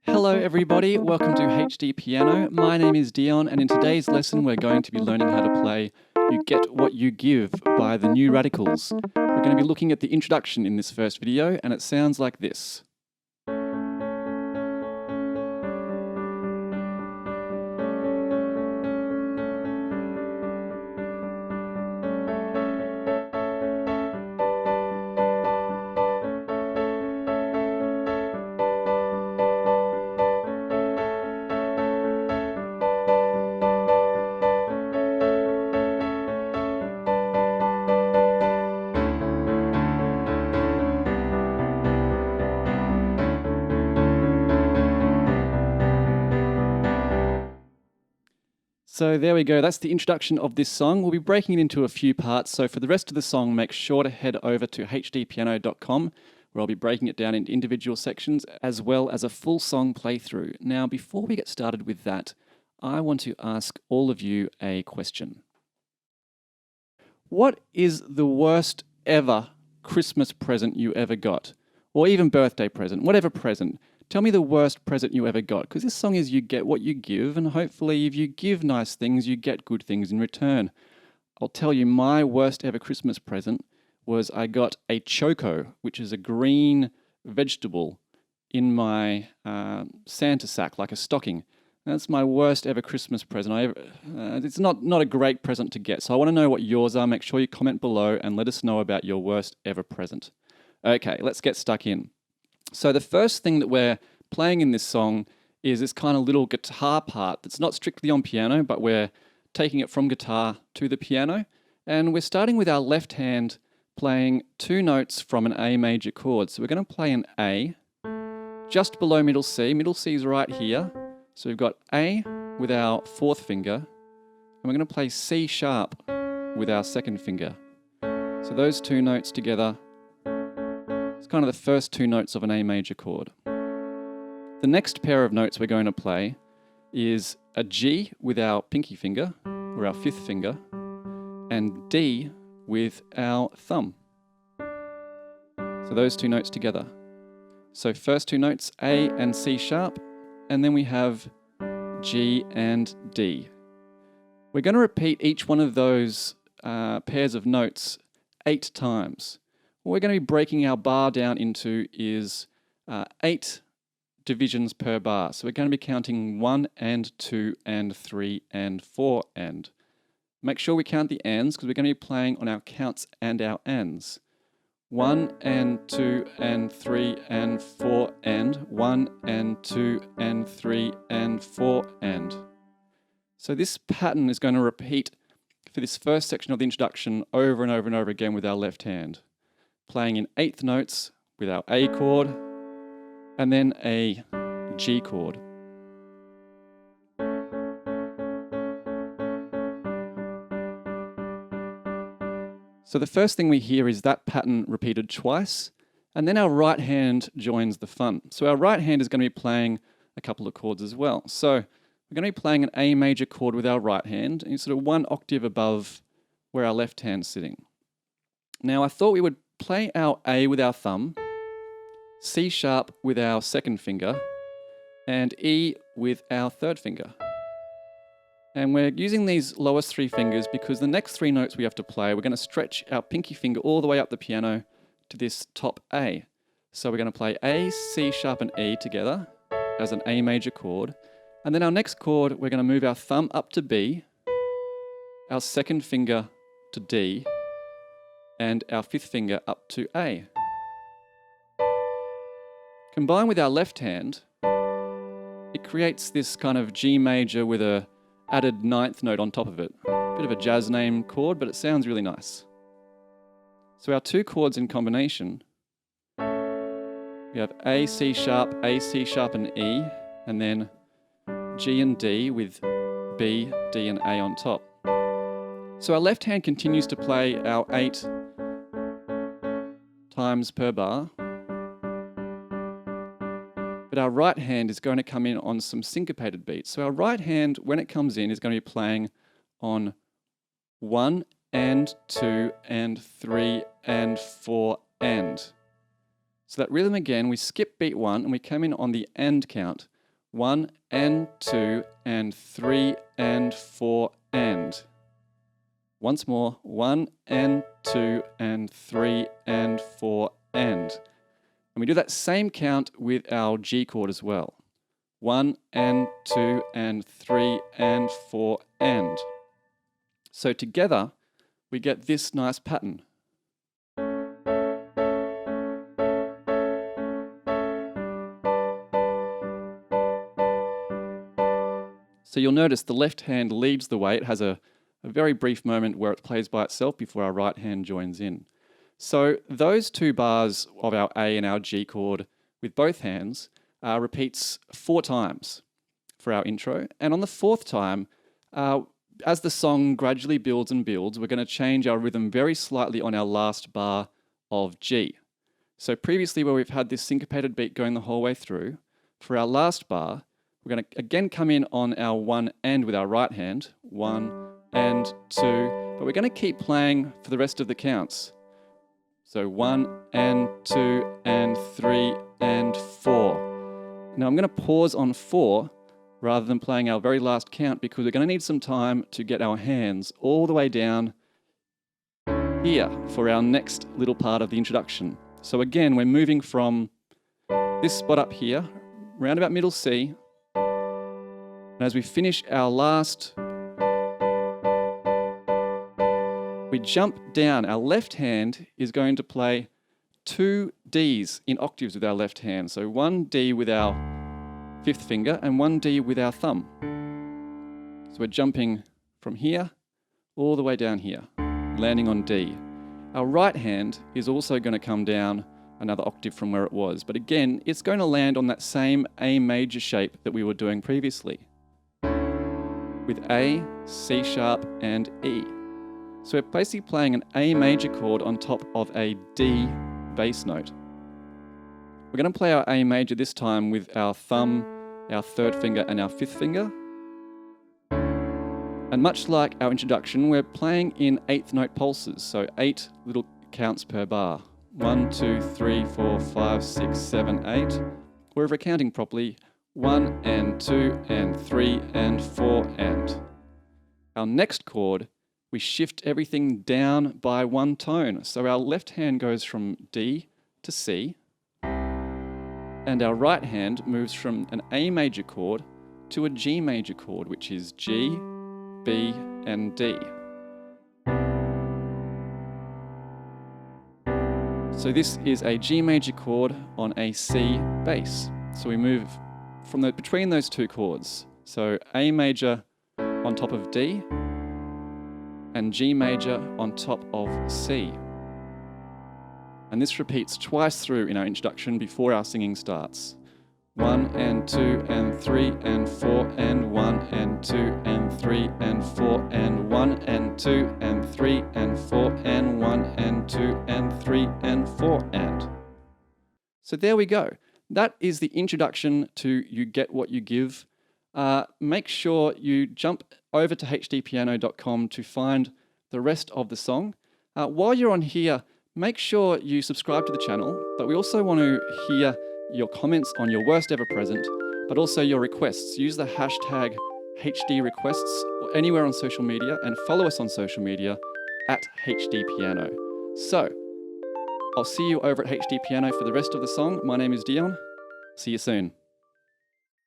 Hello everybody, welcome to HDpiano. My name is Dion and in today's lesson we're going to be learning how to play You Get What You Give by the New Radicals. We're going to be looking at the introduction in this first video and it sounds like this. So there we go, that's the introduction of this song. We'll be breaking it into a few parts, so for the rest of the song make sure to head over to HDpiano.com where I'll be breaking it down into individual sections as well as a full song playthrough. Now before we get started with that, I want to ask all of you a question. What is the worst ever Christmas present you ever got? Or even birthday present, whatever present. Tell me the worst present you ever got, because this song is you get what you give, and hopefully if you give nice things, you get good things in return. I'll tell you my worst ever Christmas present was I got a choco, which is a green vegetable, in my Santa sack, like a stocking. That's my worst ever Christmas present. It's not a great present to get, so I want to know what yours are. Make sure you comment below and let us know about your worst ever present. Okay, let's get stuck in. So the first thing that we're playing in this song is this kind of little guitar part that's not strictly on piano, but we're taking it from guitar to the piano. And we're starting with our left hand playing two notes from an A major chord. So we're going to play an A just below middle C. Middle C is right here. So we've got A with our fourth finger, and we're going to play C sharp with our second finger. So those two notes together, it's kind of the first two notes of an A major chord. The next pair of notes we're going to play is a G with our pinky finger, or our fifth finger, and D with our thumb. So those two notes together. So first two notes, A and C sharp, and then we have G and D. We're going to repeat each one of those pairs of notes 8 times. What we're going to be breaking our bar down into is 8 divisions per bar. So we're going to be counting 1 and 2 and 3 and 4 and. Make sure we count the ands because we're going to be playing on our counts and our ands. 1 and 2 and 3 and 4 and 1 and 2 and 3 and 4 and. So this pattern is going to repeat for this first section of the introduction over and over and over again with our left hand. Playing in 8th notes with our A chord and then a G chord. So the first thing we hear is that pattern repeated twice, and then our right hand joins the fun. So our right hand is going to be playing a couple of chords as well. So we're going to be playing an A major chord with our right hand, and it's sort of 1 octave above where our left hand's sitting. Now I thought we would play our A with our thumb, C sharp with our second finger, and E with our third finger. And we're using these lowest 3 fingers because the next 3 notes we have to play, we're going to stretch our pinky finger all the way up the piano to this top A. So we're going to play A, C sharp and E together as an A major chord. And then our next chord, we're going to move our thumb up to B, our second finger to D, and our fifth finger up to A. Combined with our left hand, it creates this kind of G major with a added 9th note on top of it. Bit of a jazz name chord, but it sounds really nice. So our 2 chords in combination, we have A, C sharp and E, and then G and D with B, D and A on top. So our left hand continues to play our 8 times per bar, but our right hand is going to come in on some syncopated beats. So our right hand, when it comes in, is going to be playing on 1 and 2 and 3 and 4 and. So that rhythm again, we skip beat 1 and we come in on the and count. 1 and 2 and 3 and 4 and. Once more, 1 and 2 and 3 and 4 and. And we do that same count with our G chord as well. 1 and 2 and 3 and 4 and. So together, we get this nice pattern. So you'll notice the left hand leads the way. It has a very brief moment where it plays by itself before our right hand joins in. So those 2 bars of our A and our G chord with both hands repeats 4 times for our intro. And on the 4th time, as the song gradually builds and builds, we're going to change our rhythm very slightly on our last bar of G. So previously where we've had this syncopated beat going the whole way through, for our last bar, we're going to again come in on our 1 and with our right hand, 1 and 2, but we're going to keep playing for the rest of the counts. So 1 and 2 and 3 and 4. Now I'm going to pause on 4 rather than playing our very last count because we're going to need some time to get our hands all the way down here for our next little part of the introduction. So again, we're moving from this spot up here, round about middle C, and as we finish our last, we jump down. Our left hand is going to play 2 Ds in octaves with our left hand. So 1 D with our 5th finger and 1 D with our thumb. So we're jumping from here all the way down here, landing on D. Our right hand is also going to come down another octave from where it was. But again, it's going to land on that same A major shape that we were doing previously, with A, C sharp, and E. So we're basically playing an A major chord on top of a D bass note. We're going to play our A major this time with our thumb, our 3rd finger, and our 5th finger. And much like our introduction, we're playing in 8th note pulses, so 8 little counts per bar. 1, 2, 3, 4, 5, 6, 7, 8. Or if we're counting properly, 1 and 2 and 3 and 4 and. Our next chord, we shift everything down by 1 tone. So our left hand goes from D to C, and our right hand moves from an A major chord to a G major chord, which is G, B, and D. So this is a G major chord on a C bass. So we move from between those 2 chords. So A major on top of D and G major on top of C. And this repeats twice through in our introduction before our singing starts. 1 and 2 and 3 and 4 and 1 and 2 and 3 and 4 and 1 and 2 and 3 and 4 and 1 and 2 and 3 and 4 and. So there we go. That is the introduction to You Get What You Give. Make sure you jump over to HDpiano.com to find the rest of the song. While you're on here, make sure you subscribe to the channel, but we also want to hear your comments on your worst ever present, but also your requests. Use the hashtag HDrequests or anywhere on social media, and follow us on social media at HDpiano. So, I'll see you over at HDpiano for the rest of the song. My name is Dion. See you soon.